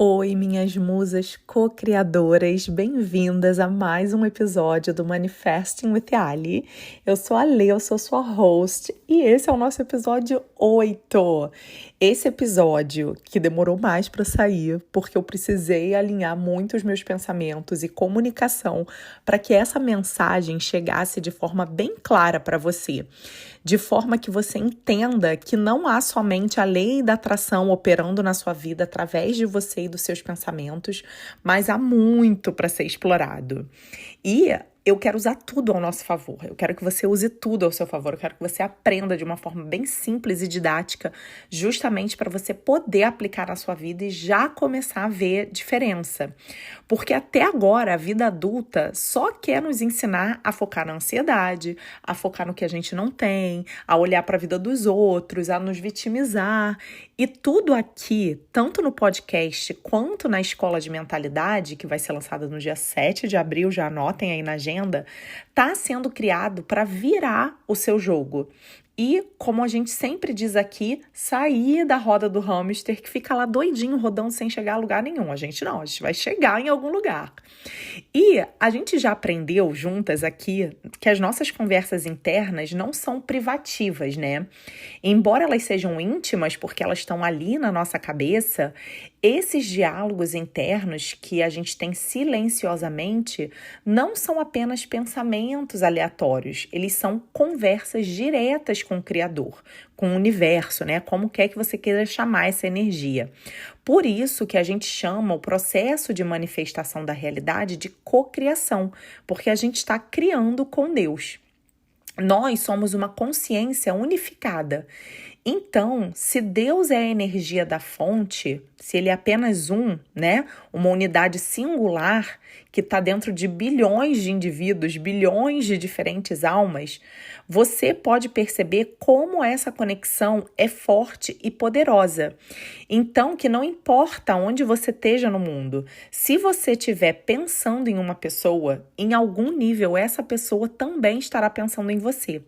Oi, minhas musas co-criadoras, bem-vindas a mais um episódio do Manifesting with Ali. Eu sou a Lê, eu sou sua host e esse é o nosso episódio 8. Esse episódio que demorou mais para sair porque eu precisei alinhar muito os meus pensamentos e comunicação para que essa mensagem chegasse de forma bem clara para você. De forma que você entenda que não há somente a lei da atração operando na sua vida através de você e dos seus pensamentos, mas há muito para ser explorado. E eu quero usar tudo ao nosso favor. Eu quero que você use tudo ao seu favor. Eu quero que você aprenda de uma forma bem simples e didática, justamente para você poder aplicar na sua vida e já começar a ver diferença. Porque até agora a vida adulta só quer nos ensinar a focar na ansiedade, a focar no que a gente não tem, a olhar para a vida dos outros, a nos vitimizar. E tudo aqui, tanto no podcast quanto na Escola de Mentalidade, que vai ser lançada no dia 7 de abril, já anotem aí na agenda, está sendo criado para virar o seu jogo. E, como a gente sempre diz aqui, sair da roda do hamster que fica lá doidinho, rodando sem chegar a lugar nenhum. A gente vai chegar em algum lugar. E a gente já aprendeu juntas aqui que as nossas conversas internas não são privativas, né? Embora elas sejam íntimas, porque elas estão ali na nossa cabeça, esses diálogos internos que a gente tem silenciosamente não são apenas pensamentos aleatórios, eles são conversas diretas com o Criador, com o universo, né? Como quer que você queira chamar essa energia. Por isso que a gente chama o processo de manifestação da realidade de cocriação, porque a gente está criando com Deus. Nós somos uma consciência unificada. Então, se Deus é a energia da fonte, se ele é apenas né, uma unidade singular que está dentro de bilhões de indivíduos, bilhões de diferentes almas, você pode perceber como essa conexão é forte e poderosa. Então, que não importa onde você esteja no mundo, se você estiver pensando em uma pessoa, em algum nível essa pessoa também estará pensando em você.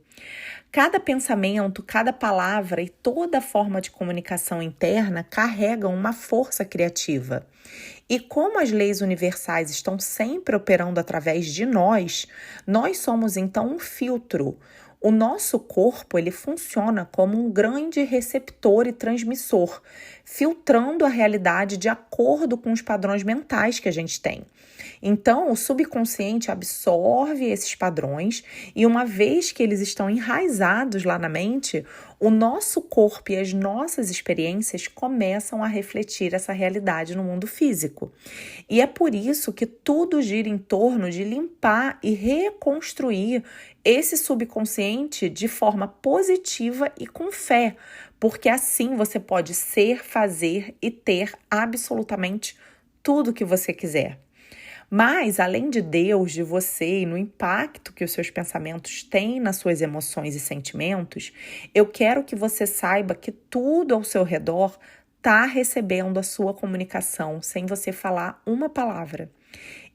Cada pensamento, cada palavra e toda forma de comunicação interna carregam uma força criativa. E como as leis universais estão sempre operando através de nós somos então um filtro. O nosso corpo, ele funciona como um grande receptor e transmissor, filtrando a realidade de acordo com os padrões mentais que a gente tem. Então, o subconsciente absorve esses padrões e uma vez que eles estão enraizados lá na mente, o nosso corpo e as nossas experiências começam a refletir essa realidade no mundo físico. E é por isso que tudo gira em torno de limpar e reconstruir esse subconsciente de forma positiva e com fé, porque assim você pode ser, fazer e ter absolutamente tudo que você quiser. Mas, além de Deus, de você e no impacto que os seus pensamentos têm nas suas emoções e sentimentos, eu quero que você saiba que tudo ao seu redor está recebendo a sua comunicação sem você falar uma palavra.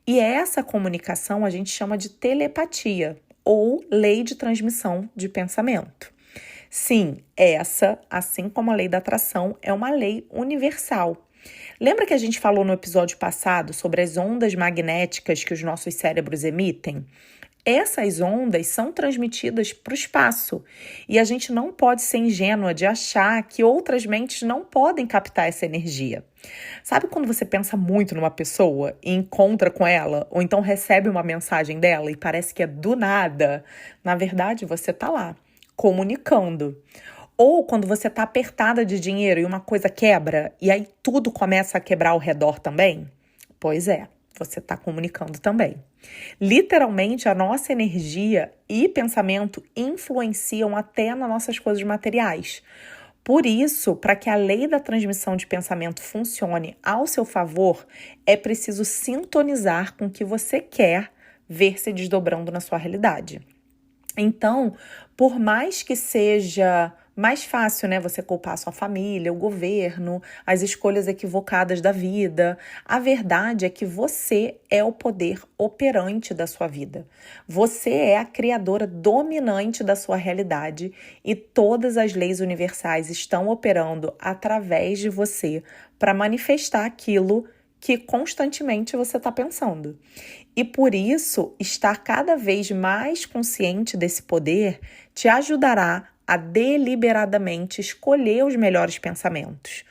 E essa comunicação a gente chama de telepatia ou lei de transmissão de pensamento. Sim, essa, assim como a lei da atração, é uma lei universal. Lembra que a gente falou no episódio passado sobre as ondas magnéticas que os nossos cérebros emitem? Essas ondas são transmitidas para o espaço e a gente não pode ser ingênua de achar que outras mentes não podem captar essa energia. Sabe quando você pensa muito numa pessoa e encontra com ela, ou então recebe uma mensagem dela e parece que é do nada? Na verdade, você está lá, comunicando. Ou quando você está apertada de dinheiro e uma coisa quebra e aí tudo começa a quebrar ao redor também? Pois é, você está comunicando também. Literalmente, a nossa energia e pensamento influenciam até nas nossas coisas materiais. Por isso, para que a lei da transmissão de pensamento funcione ao seu favor, é preciso sintonizar com o que você quer ver se desdobrando na sua realidade. Então, por mais que seja mais fácil, né, você culpar a sua família, o governo, as escolhas equivocadas da vida, a verdade é que você é o poder operante da sua vida. Você é a criadora dominante da sua realidade e todas as leis universais estão operando através de você para manifestar aquilo que constantemente você está pensando. E por isso, estar cada vez mais consciente desse poder te ajudará a deliberadamente escolher os melhores pensamentos.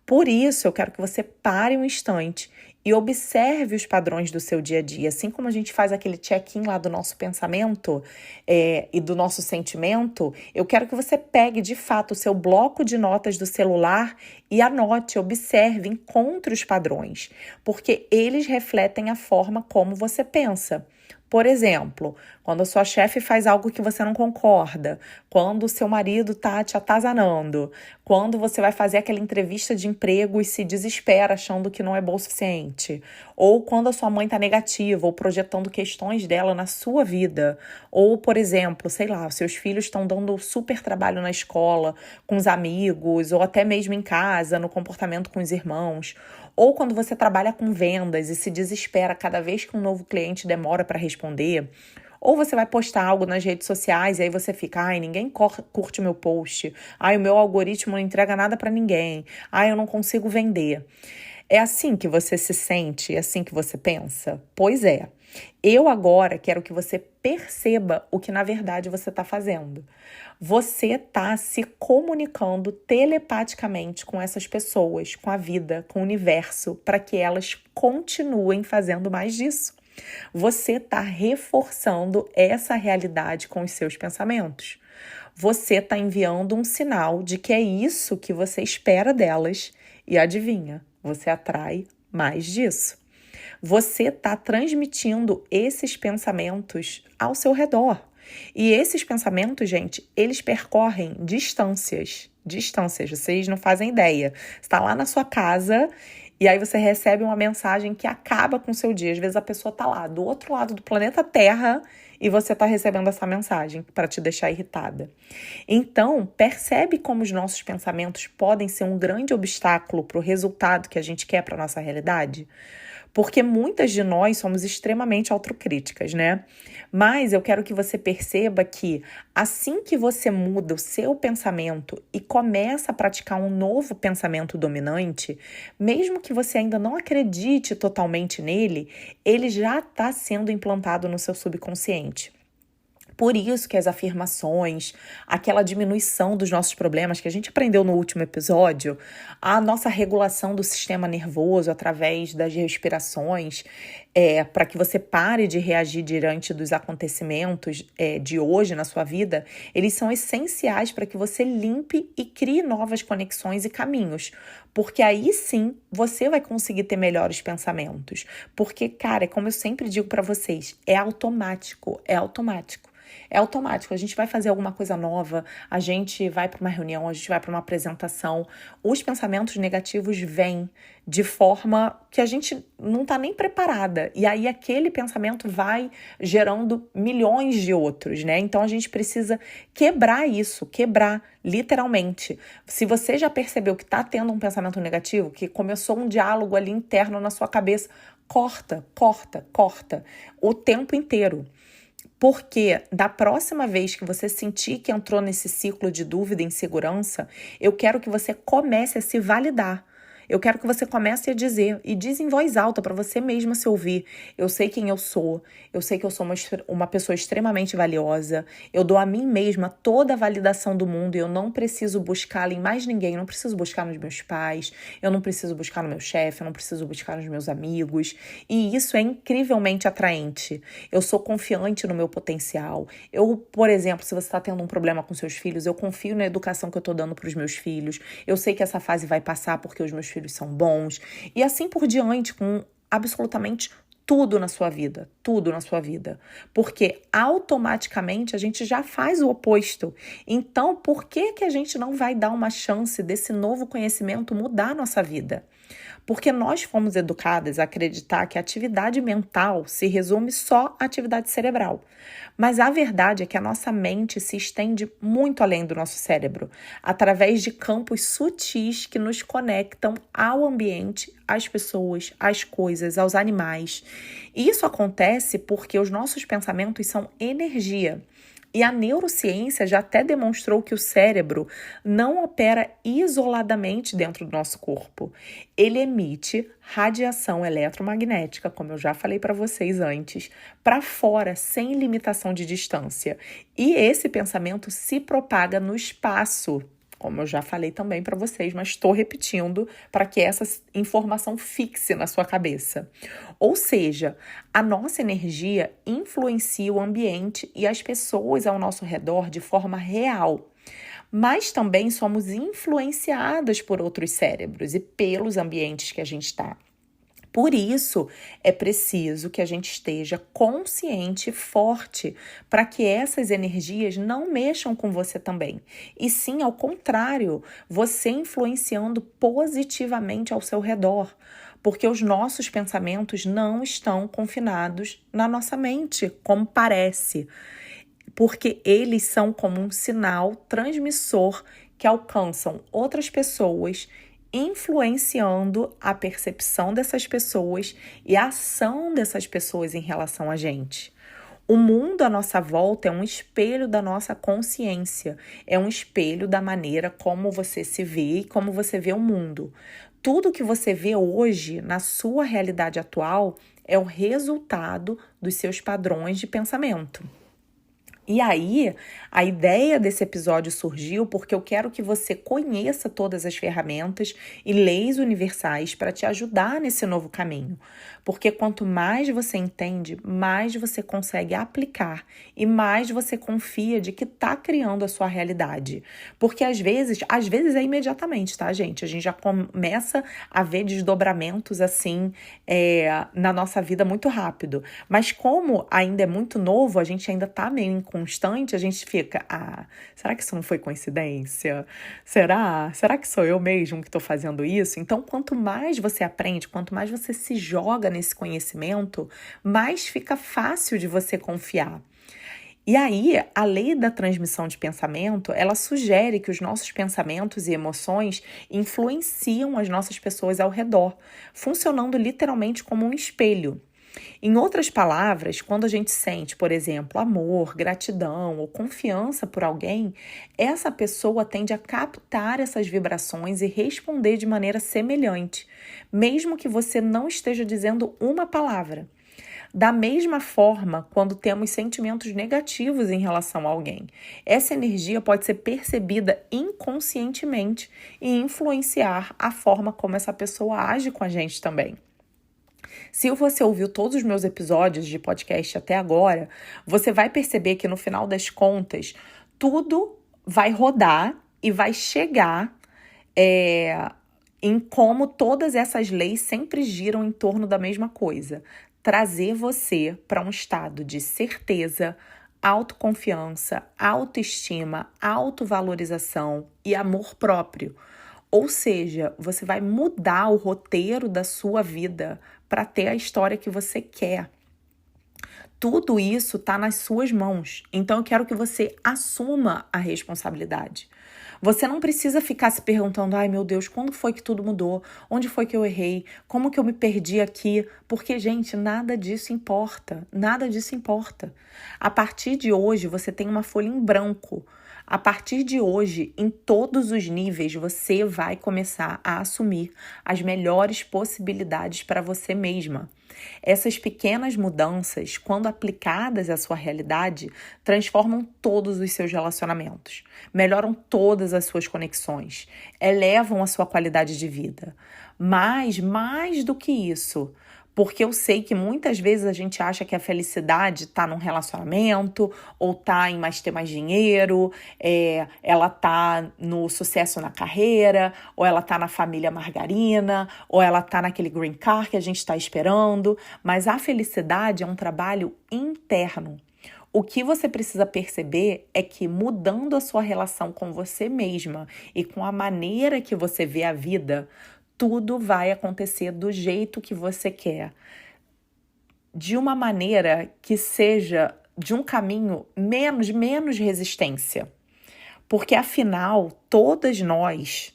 Por isso, eu quero que você pare um instante e observe os padrões do seu dia a dia. Assim como a gente faz aquele check-in lá do nosso pensamento e do nosso sentimento, eu quero que você pegue, de fato, o seu bloco de notas do celular e anote, observe, encontre os padrões, porque eles refletem a forma como você pensa. Por exemplo, quando a sua chefe faz algo que você não concorda, quando o seu marido está te atazanando, quando você vai fazer aquela entrevista de emprego e se desespera achando que não é bom o suficiente, ou quando a sua mãe está negativa ou projetando questões dela na sua vida, ou, por exemplo, sei lá, os seus filhos estão dando super trabalho na escola, com os amigos, ou até mesmo em casa, no comportamento com os irmãos, ou quando você trabalha com vendas e se desespera cada vez que um novo cliente demora para responder, ou você vai postar algo nas redes sociais e aí você fica, ai, ninguém curte o meu post, ai, o meu algoritmo não entrega nada para ninguém, ai, eu não consigo vender. É assim que você se sente? É assim que você pensa? Pois é. Eu agora quero que você perceba o que na verdade você está fazendo. Você está se comunicando telepaticamente com essas pessoas, com a vida, com o universo, para que elas continuem fazendo mais disso. Você está reforçando essa realidade com os seus pensamentos. Você está enviando um sinal de que é isso que você espera delas e adivinha, você atrai mais disso. Você está transmitindo esses pensamentos ao seu redor. E esses pensamentos, gente, eles percorrem distâncias. Distâncias, vocês não fazem ideia. Você está lá na sua casa e aí você recebe uma mensagem que acaba com o seu dia. Às vezes a pessoa está lá do outro lado do planeta Terra e você está recebendo essa mensagem para te deixar irritada. Então, percebe como os nossos pensamentos podem ser um grande obstáculo para o resultado que a gente quer para a nossa realidade? Porque muitas de nós somos extremamente autocríticas, né? Mas eu quero que você perceba que assim que você muda o seu pensamento e começa a praticar um novo pensamento dominante, mesmo que você ainda não acredite totalmente nele, ele já está sendo implantado no seu subconsciente. Por isso que as afirmações, aquela diminuição dos nossos problemas que a gente aprendeu no último episódio, a nossa regulação do sistema nervoso através das respirações, para que você pare de reagir diante dos acontecimentos de hoje na sua vida, eles são essenciais para que você limpe e crie novas conexões e caminhos. Porque aí sim você vai conseguir ter melhores pensamentos. Porque, cara, é como eu sempre digo para vocês, é automático, é automático. É automático, a gente vai fazer alguma coisa nova, a gente vai para uma reunião, a gente vai para uma apresentação, os pensamentos negativos vêm de forma que a gente não está nem preparada. E aí aquele pensamento vai gerando milhões de outros, né? Então a gente precisa quebrar isso, quebrar, literalmente. Se você já percebeu que está tendo um pensamento negativo, que começou um diálogo ali interno na sua cabeça, corta o tempo inteiro. Porque da próxima vez que você sentir que entrou nesse ciclo de dúvida e insegurança, eu quero que você comece a se validar. Eu quero que você comece a dizer, e diz em voz alta para você mesma se ouvir. Eu sei quem eu sou que eu sou uma pessoa extremamente valiosa, eu dou a mim mesma toda a validação do mundo e eu não preciso buscá-la em mais ninguém, eu não preciso buscar nos meus pais, eu não preciso buscar no meu chefe, eu não preciso buscar nos meus amigos. E isso é incrivelmente atraente. Eu sou confiante no meu potencial. Eu, por exemplo, se você está tendo um problema com seus filhos, eu confio na educação que eu estou dando para os meus filhos. Eu sei que essa fase vai passar porque os meus filhos são bons, e assim por diante, com absolutamente tudo na sua vida, porque automaticamente a gente já faz o oposto. Então, por que a gente não vai dar uma chance desse novo conhecimento mudar a nossa vida? Porque nós fomos educadas a acreditar que a atividade mental se resume só à atividade cerebral. Mas a verdade é que a nossa mente se estende muito além do nosso cérebro, através de campos sutis que nos conectam ao ambiente, às pessoas, às coisas, aos animais. E isso acontece porque os nossos pensamentos são energia. E a neurociência já até demonstrou que o cérebro não opera isoladamente dentro do nosso corpo. Ele emite radiação eletromagnética, como eu já falei para vocês antes, para fora, sem limitação de distância. E esse pensamento se propaga no espaço, como eu já falei também para vocês, mas estou repetindo para que essa informação fixe na sua cabeça. Ou seja, a nossa energia influencia o ambiente e as pessoas ao nosso redor de forma real. Mas também somos influenciadas por outros cérebros e pelos ambientes que a gente está. Por isso, é preciso que a gente esteja consciente e forte para que essas energias não mexam com você também. E sim, ao contrário, você influenciando positivamente ao seu redor. Porque os nossos pensamentos não estão confinados na nossa mente, como parece. Porque eles são como um sinal transmissor que alcançam outras pessoas, influenciando a percepção dessas pessoas e a ação dessas pessoas em relação a gente. O mundo à nossa volta é um espelho da nossa consciência, é um espelho da maneira como você se vê e como você vê o mundo. Tudo que você vê hoje na sua realidade atual é o resultado dos seus padrões de pensamento. E aí, a ideia desse episódio surgiu porque eu quero que você conheça todas as ferramentas e leis universais para te ajudar nesse novo caminho. Porque quanto mais você entende, mais você consegue aplicar e mais você confia de que está criando a sua realidade. Porque às vezes é imediatamente, tá, gente? A gente já começa a ver desdobramentos assim na nossa vida muito rápido. Mas como ainda é muito novo, a gente ainda está meio inconstante, a gente fica, será que isso não foi coincidência? Será que sou eu mesmo que estou fazendo isso? Então, quanto mais você aprende, quanto mais você se joga nesse conhecimento, mais fica fácil de você confiar. E aí, a lei da transmissão de pensamento, ela sugere que os nossos pensamentos e emoções influenciam as nossas pessoas ao redor, funcionando literalmente como um espelho. Em outras palavras, quando a gente sente, por exemplo, amor, gratidão ou confiança por alguém, essa pessoa tende a captar essas vibrações e responder de maneira semelhante, mesmo que você não esteja dizendo uma palavra. Da mesma forma, quando temos sentimentos negativos em relação a alguém, essa energia pode ser percebida inconscientemente e influenciar a forma como essa pessoa age com a gente também. Se você ouviu todos os meus episódios de podcast até agora, você vai perceber que no final das contas, tudo vai rodar e vai chegar em como todas essas leis sempre giram em torno da mesma coisa. Trazer você para um estado de certeza, autoconfiança, autoestima, autovalorização e amor próprio. Ou seja, você vai mudar o roteiro da sua vida para ter a história que você quer. Tudo isso está nas suas mãos. Então eu quero que você assuma a responsabilidade. Você não precisa ficar se perguntando, ai meu Deus, quando foi que tudo mudou? Onde foi que eu errei? Como que eu me perdi aqui? Porque, gente, nada disso importa. Nada disso importa. A partir de hoje, você tem uma folha em branco. A partir de hoje, em todos os níveis, você vai começar a assumir as melhores possibilidades para você mesma. Essas pequenas mudanças, quando aplicadas à sua realidade, transformam todos os seus relacionamentos, melhoram todas as suas conexões, elevam a sua qualidade de vida. Mas, mais do que isso, porque eu sei que muitas vezes a gente acha que a felicidade está num relacionamento, ou está em ter mais dinheiro, ela está no sucesso na carreira, ou ela está na família margarina, ou ela está naquele green card que a gente está esperando. Mas a felicidade é um trabalho interno. O que você precisa perceber é que mudando a sua relação com você mesma e com a maneira que você vê a vida, tudo vai acontecer do jeito que você quer, de uma maneira que seja de um caminho menos resistência. Porque afinal, todas nós,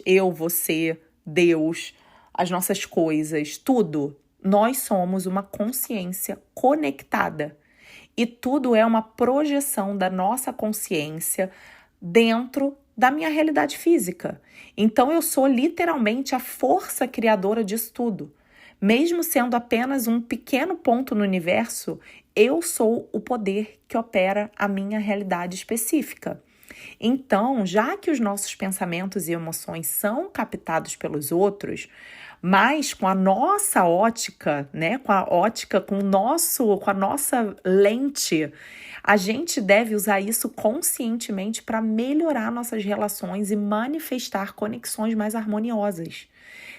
eu, você, Deus, as nossas coisas, tudo, nós somos uma consciência conectada. E tudo é uma projeção da nossa consciência dentro da minha realidade física. Então eu sou literalmente a força criadora disso tudo. Mesmo sendo apenas um pequeno ponto no universo, eu sou o poder que opera a minha realidade específica. Então, já que os nossos pensamentos e emoções são captados pelos outros, mas com a nossa ótica, né, com a nossa lente, a gente deve usar isso conscientemente para melhorar nossas relações e manifestar conexões mais harmoniosas.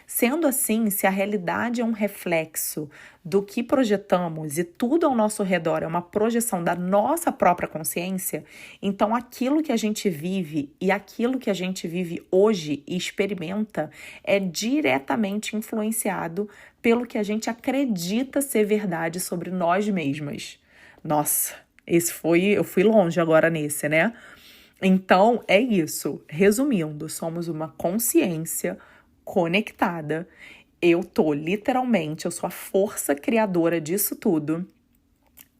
Sendo assim, se a realidade é um reflexo do que projetamos e tudo ao nosso redor é uma projeção da nossa própria consciência, então aquilo que a gente vive e aquilo que a gente vive hoje e experimenta é diretamente influenciado pelo que a gente acredita ser verdade sobre nós mesmas. Nossa, eu fui longe agora nesse, né? Então, é isso. Resumindo, somos uma consciência conectada. Eu sou a força criadora disso tudo.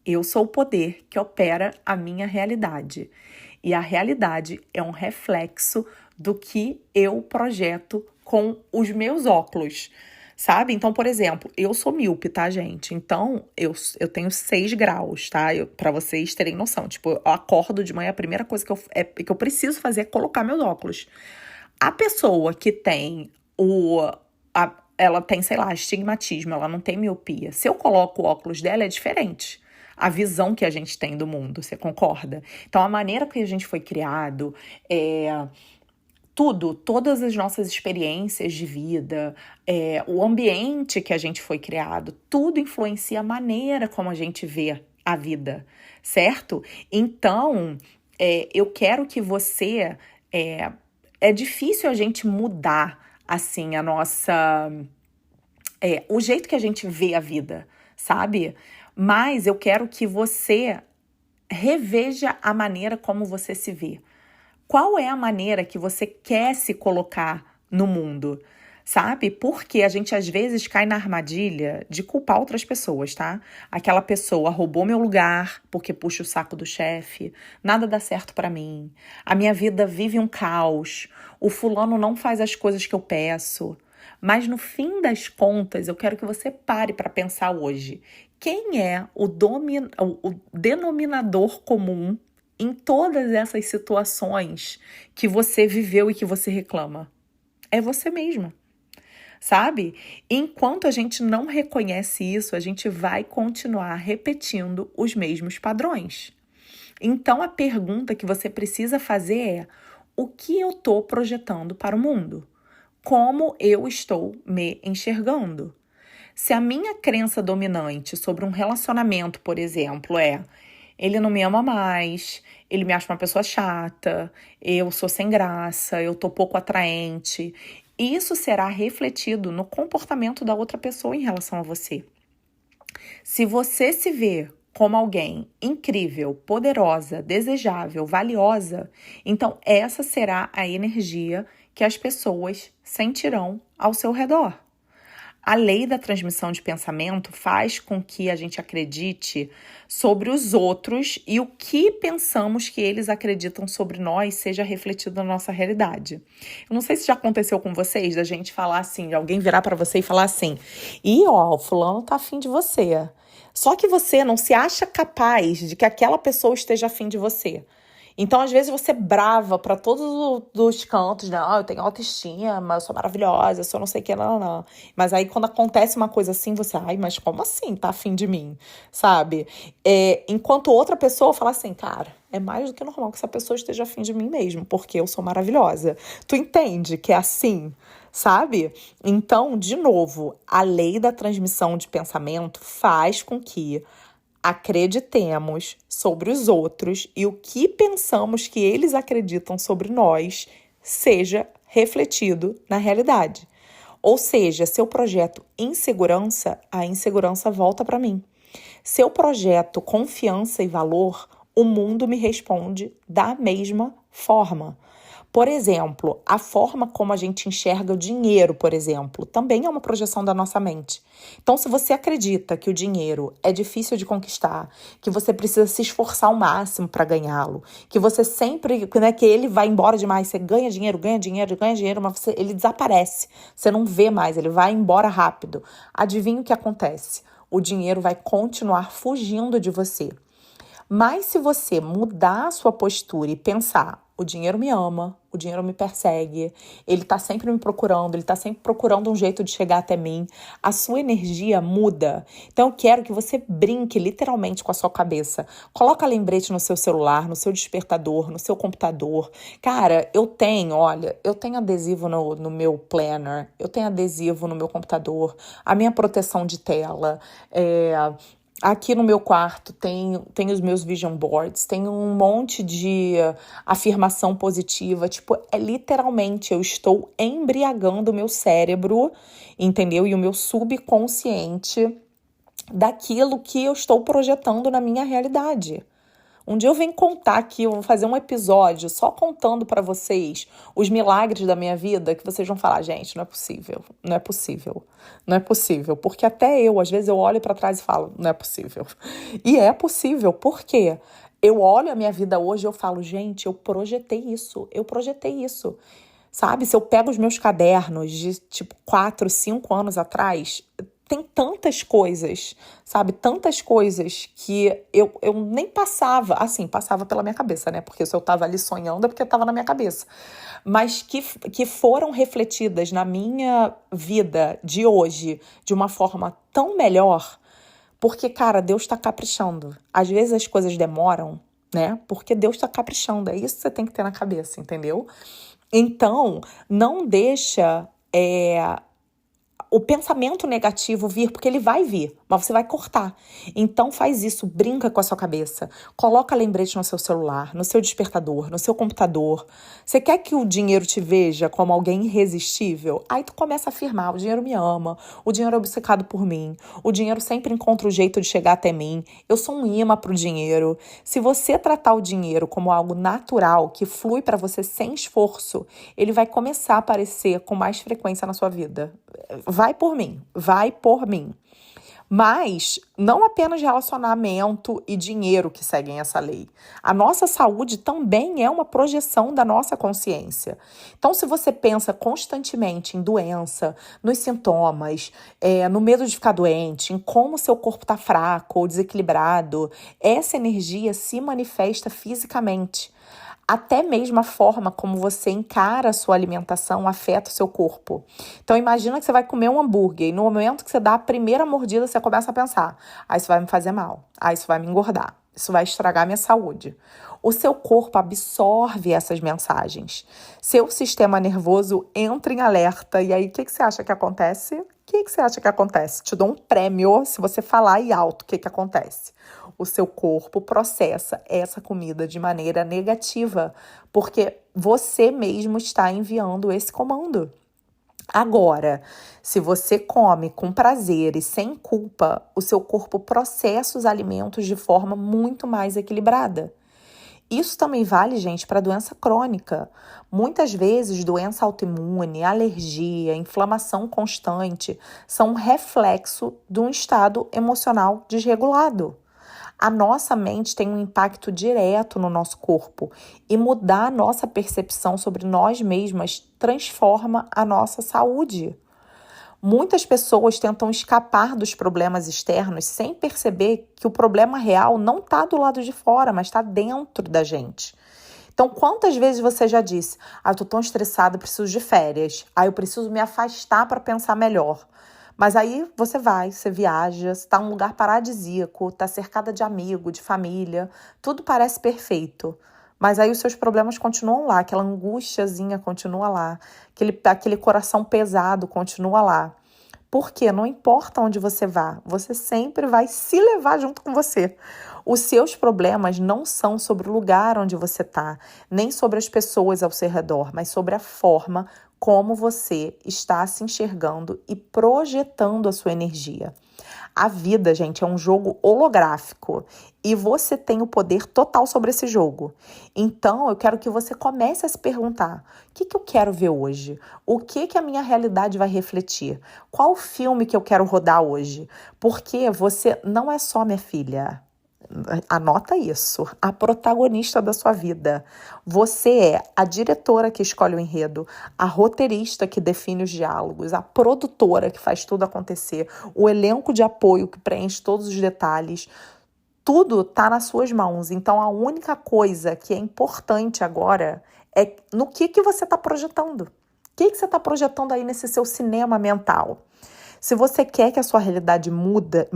Eu sou o poder que opera a minha realidade. E a realidade é um reflexo do que eu projeto com os meus óculos, sabe? Então, por exemplo, eu sou míope, tá, gente? Então, eu tenho 6 graus, tá? Pra vocês terem noção. Tipo, eu acordo de manhã, a primeira coisa que eu preciso fazer é colocar meus óculos. A pessoa que tem ela tem, sei lá, astigmatismo, ela não tem miopia. Se eu coloco o óculos dela, é diferente. A visão que a gente tem do mundo, você concorda? Então, a maneira que a gente foi criado, todas as nossas experiências de vida, o ambiente que a gente foi criado, tudo influencia a maneira como a gente vê a vida, certo? Então, eu quero que você... É difícil a gente mudar, assim, o jeito que a gente vê a vida, sabe? Mas eu quero que você reveja a maneira como você se vê. Qual é a maneira que você quer se colocar no mundo, sabe? Porque a gente às vezes cai na armadilha de culpar outras pessoas, tá? Aquela pessoa roubou meu lugar porque puxa o saco do chefe, nada dá certo pra mim, a minha vida vive um caos, o fulano não faz as coisas que eu peço. Mas no fim das contas, eu quero que você pare para pensar hoje. Quem é o denominador comum em todas essas situações que você viveu e que você reclama? É você mesma, sabe? Enquanto a gente não reconhece isso, a gente vai continuar repetindo os mesmos padrões. Então, a pergunta que você precisa fazer é: o que eu estou projetando para o mundo? Como eu estou me enxergando? Se a minha crença dominante sobre um relacionamento, por exemplo, ele não me ama mais, ele me acha uma pessoa chata, eu sou sem graça, eu tô pouco atraente, isso será refletido no comportamento da outra pessoa em relação a você. Se você se vê como alguém incrível, poderosa, desejável, valiosa, então essa será a energia que as pessoas sentirão ao seu redor. A lei da transmissão de pensamento faz com que a gente acredite sobre os outros e o que pensamos que eles acreditam sobre nós seja refletido na nossa realidade. Eu não sei se já aconteceu com vocês, da gente falar assim, de alguém virar pra você e falar assim: o fulano tá afim de você. Só que você não se acha capaz de que aquela pessoa esteja afim de você. Então, às vezes, você brava pra todos os cantos, né? Eu tenho autoestima, eu sou maravilhosa, eu sou não sei o que, não. Mas aí, quando acontece uma coisa assim, você... mas como assim tá afim de mim? Sabe? Enquanto outra pessoa fala assim, cara, é mais do que normal que essa pessoa esteja afim de mim mesmo, porque eu sou maravilhosa. Tu entende que é assim, sabe? Então, de novo, a lei da transmissão de pensamento faz com que acreditemos sobre os outros e o que pensamos que eles acreditam sobre nós seja refletido na realidade. Ou seja, se eu projeto insegurança, a insegurança volta para mim. Se eu projeto confiança e valor, o mundo me responde da mesma forma. Por exemplo, a forma como a gente enxerga o dinheiro, por exemplo, também é uma projeção da nossa mente. Então, se você acredita que o dinheiro é difícil de conquistar, que você precisa se esforçar ao máximo para ganhá-lo, que você sempre, né, que ele vai embora demais, você ganha dinheiro, mas ele desaparece. Você não vê mais, ele vai embora rápido. Adivinha o que acontece? O dinheiro vai continuar fugindo de você. Mas se você mudar a sua postura e pensar, o dinheiro me ama, o dinheiro me persegue, ele tá sempre me procurando, ele tá sempre procurando um jeito de chegar até mim, a sua energia muda. Então eu quero que você brinque literalmente com a sua cabeça. Coloca lembrete no seu celular, no seu despertador, no seu computador. Cara, eu tenho adesivo no meu planner, eu tenho adesivo no meu computador, a minha proteção de tela, aqui no meu quarto tem os meus vision boards, tem um monte de afirmação positiva. Tipo, literalmente, eu estou embriagando o meu cérebro, entendeu? E o meu subconsciente daquilo que eu estou projetando na minha realidade. Um dia eu venho contar aqui, eu vou fazer um episódio só contando pra vocês os milagres da minha vida, que vocês vão falar, gente, não é possível, não é possível, não é possível. Porque até eu, às vezes eu olho pra trás e falo, não é possível. E é possível, por quê? Eu olho a minha vida hoje e eu falo, gente, eu projetei isso. Sabe, se eu pego os meus cadernos de, 4, 5 anos atrás, tem tantas coisas, sabe? Tantas coisas que eu nem passava, assim, passava pela minha cabeça, né? Porque se eu tava ali sonhando é porque tava na minha cabeça. Mas que foram refletidas na minha vida de hoje de uma forma tão melhor, porque, cara, Deus tá caprichando. Às vezes as coisas demoram, né? Porque Deus tá caprichando. É isso que você tem que ter na cabeça, entendeu? Então, não deixa o pensamento negativo vir, porque ele vai vir, mas você vai cortar. Então faz isso, brinca com a sua cabeça, coloca lembrete no seu celular, no seu despertador, no seu computador. Você quer que o dinheiro te veja como alguém irresistível? Aí tu começa a afirmar, o dinheiro me ama, o dinheiro é obcecado por mim, o dinheiro sempre encontra o jeito de chegar até mim, eu sou um imã pro dinheiro. Se você tratar o dinheiro como algo natural, que flui para você sem esforço, ele vai começar a aparecer com mais frequência na sua vida. Vai por mim. Mas não apenas relacionamento e dinheiro que seguem essa lei. A nossa saúde também é uma projeção da nossa consciência. Então, se você pensa constantemente em doença, nos sintomas, no medo de ficar doente, em como seu corpo está fraco ou desequilibrado, essa energia se manifesta fisicamente. Até mesmo a forma como você encara a sua alimentação afeta o seu corpo. Então imagina que você vai comer um hambúrguer e no momento que você dá a primeira mordida, você começa a pensar, isso vai me fazer mal, isso vai me engordar, isso vai estragar minha saúde. O seu corpo absorve essas mensagens. Seu sistema nervoso entra em alerta e aí o que você acha que acontece? O que você acha que acontece? Te dou um prêmio se você falar e alto o que acontece. O seu corpo processa essa comida de maneira negativa, porque você mesmo está enviando esse comando. Agora, se você come com prazer e sem culpa, o seu corpo processa os alimentos de forma muito mais equilibrada. Isso também vale, gente, para doença crônica. Muitas vezes, doença autoimune, alergia, inflamação constante são um reflexo de um estado emocional desregulado. A nossa mente tem um impacto direto no nosso corpo e mudar a nossa percepção sobre nós mesmas transforma a nossa saúde. Muitas pessoas tentam escapar dos problemas externos sem perceber que o problema real não está do lado de fora, mas está dentro da gente. Então, quantas vezes você já disse, eu tô tão estressado, preciso de férias, eu preciso me afastar para pensar melhor. Mas aí você viaja, você está em um lugar paradisíaco, está cercada de amigo, de família, tudo parece perfeito. Mas aí os seus problemas continuam lá, aquela angustiazinha continua lá, aquele coração pesado continua lá. Por quê? Não importa onde você vá, você sempre vai se levar junto com você. Os seus problemas não são sobre o lugar onde você está, nem sobre as pessoas ao seu redor, mas sobre a forma como você está se enxergando e projetando a sua energia. A vida, gente, é um jogo holográfico e você tem o poder total sobre esse jogo. Então, eu quero que você comece a se perguntar: o que eu quero ver hoje? O que a minha realidade vai refletir? Qual o filme que eu quero rodar hoje? Porque você não é só minha filha. Anota isso, a protagonista da sua vida. Você é a diretora que escolhe o enredo, a roteirista que define os diálogos, a produtora que faz tudo acontecer, o elenco de apoio que preenche todos os detalhes. Tudo está nas suas mãos. Então, a única coisa que é importante agora é no que você está projetando. O que você está projetando aí nesse seu cinema mental? Se você quer que a sua realidade mude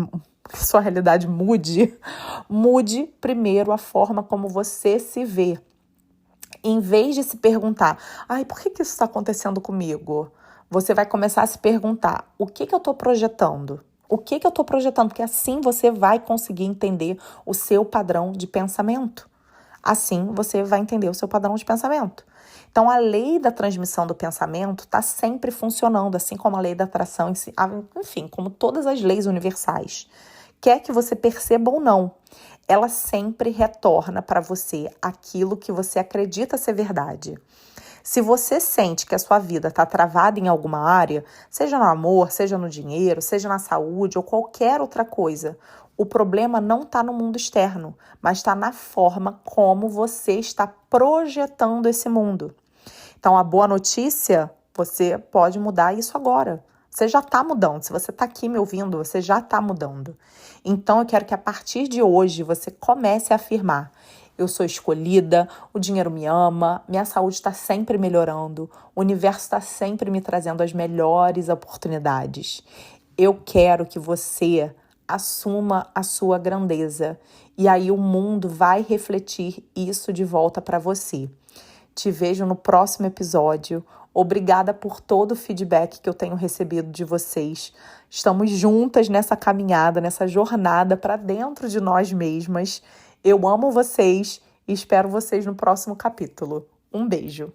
primeiro a forma como você se vê. Em vez de se perguntar, por que isso está acontecendo comigo? Você vai começar a se perguntar, o que eu estou projetando? O que eu estou projetando? Porque assim você vai conseguir entender o seu padrão de pensamento. Assim você vai entender o seu padrão de pensamento. Então, a lei da transmissão do pensamento está sempre funcionando, assim como a lei da atração, enfim, como todas as leis universais. Quer que você perceba ou não, ela sempre retorna para você aquilo que você acredita ser verdade. Se você sente que a sua vida está travada em alguma área, seja no amor, seja no dinheiro, seja na saúde ou qualquer outra coisa, o problema não está no mundo externo, mas está na forma como você está projetando esse mundo. Então, a boa notícia, você pode mudar isso agora. Você já está mudando. Se você está aqui me ouvindo, você já está mudando. Então, eu quero que a partir de hoje você comece a afirmar: eu sou escolhida, o dinheiro me ama, minha saúde está sempre melhorando, o universo está sempre me trazendo as melhores oportunidades. Eu quero que você assuma a sua grandeza e aí o mundo vai refletir isso de volta para você. Te vejo no próximo episódio. Obrigada por todo o feedback que eu tenho recebido de vocês. Estamos juntas nessa caminhada, nessa jornada para dentro de nós mesmas. Eu amo vocês e espero vocês no próximo capítulo. Um beijo!